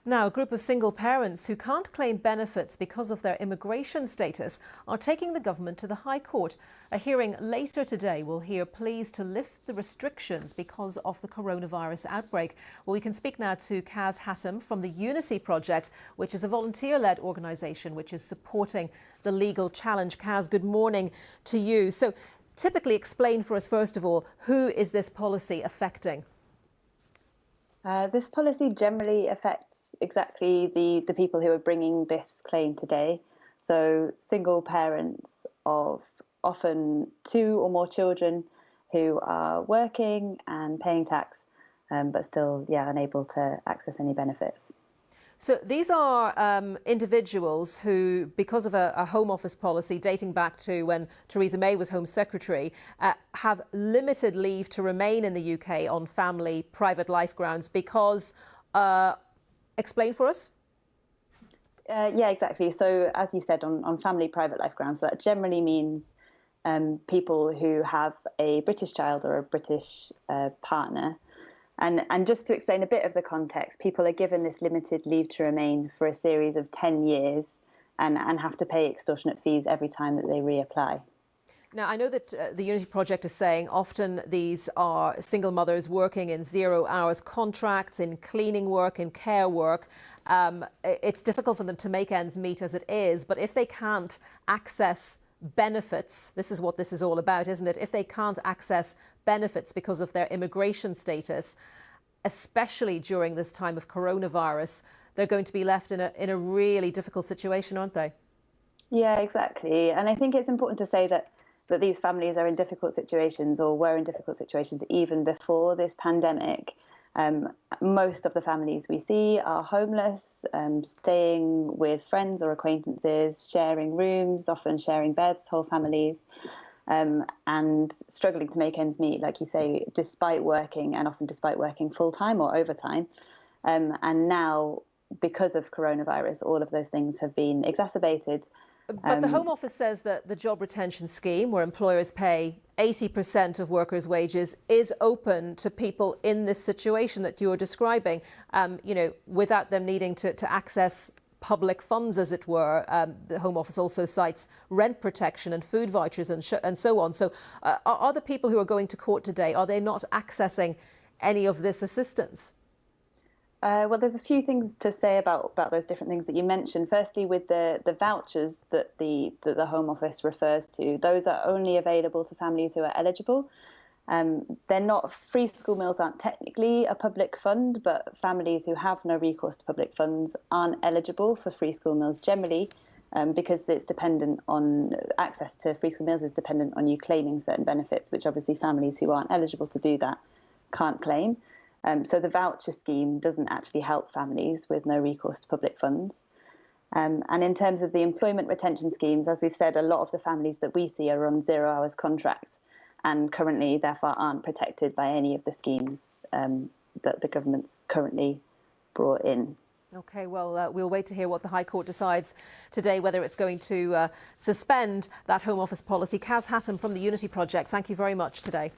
Now, a group of single parents who can't claim benefits because of their immigration status are taking the government to the High Court. A hearing later today will hear pleas to lift the restrictions because of the coronavirus outbreak. Well, we can speak now to Kaz Hattem from the Unity Project, which is a volunteer-led organisation which is supporting the legal challenge. Kaz, good morning to you. So, typically explain for us, first of all, who is this policy affecting? This policy generally affects exactly the people who are bringing this claim today. So single parents of often 2 or more children who are working and paying tax, but still, unable to access any benefits. So these are individuals who, because of a Home Office policy dating back to when Theresa May was Home Secretary, have limited leave to remain in the UK on family private life grounds because explain for us. Yeah, exactly. So as you said, on family private life grounds, that generally means people who have a British child or a British partner. And just to explain a bit of the context, people are given this limited leave to remain for a series of 10 years and have to pay extortionate fees every time that they reapply. Now, I know that the Unity Project is saying often these are single mothers working in 0 hours contracts, in cleaning work, in care work. It's difficult for them to make ends meet as it is, but if they can't access benefits, this is what this is all about, isn't it? If they can't access benefits because of their immigration status, especially during this time of coronavirus, they're going to be left in a really difficult situation, aren't they? Yeah, exactly. And I think it's important to say that these families are in difficult situations, or were in difficult situations even before this pandemic. Most of the families we see are homeless, staying with friends or acquaintances, sharing rooms, often sharing beds, whole families, and struggling to make ends meet, like you say, despite working, and often despite working full-time or overtime. And now, because of coronavirus, all of those things have been exacerbated. But the Home Office says that the job retention scheme, where employers pay 80% of workers' wages, is open to people in this situation that you're describing, without them needing to access public funds, as it were. The Home Office also cites rent protection and food vouchers and so on. So are the people who are going to court today, are they not accessing any of this assistance? Well, there's a few things to say about those different things that you mentioned. Firstly, with the vouchers that the Home Office refers to, those are only available to families who are eligible. They're not, free school meals aren't technically a public fund, but families who have no recourse to public funds aren't eligible for free school meals generally, because it's dependent on, access to free school meals is dependent on you claiming certain benefits, which obviously families who aren't eligible to do that can't claim. So the voucher scheme doesn't actually help families with no recourse to public funds. And in terms of the employment retention schemes, as we've said, a lot of the families that we see are on 0 hours contracts and currently, therefore, aren't protected by any of the schemes that the government's currently brought in. OK, well, we'll wait to hear what the High Court decides today, whether it's going to suspend that Home Office policy. Kaz Hattem from the Unity Project, thank you very much today.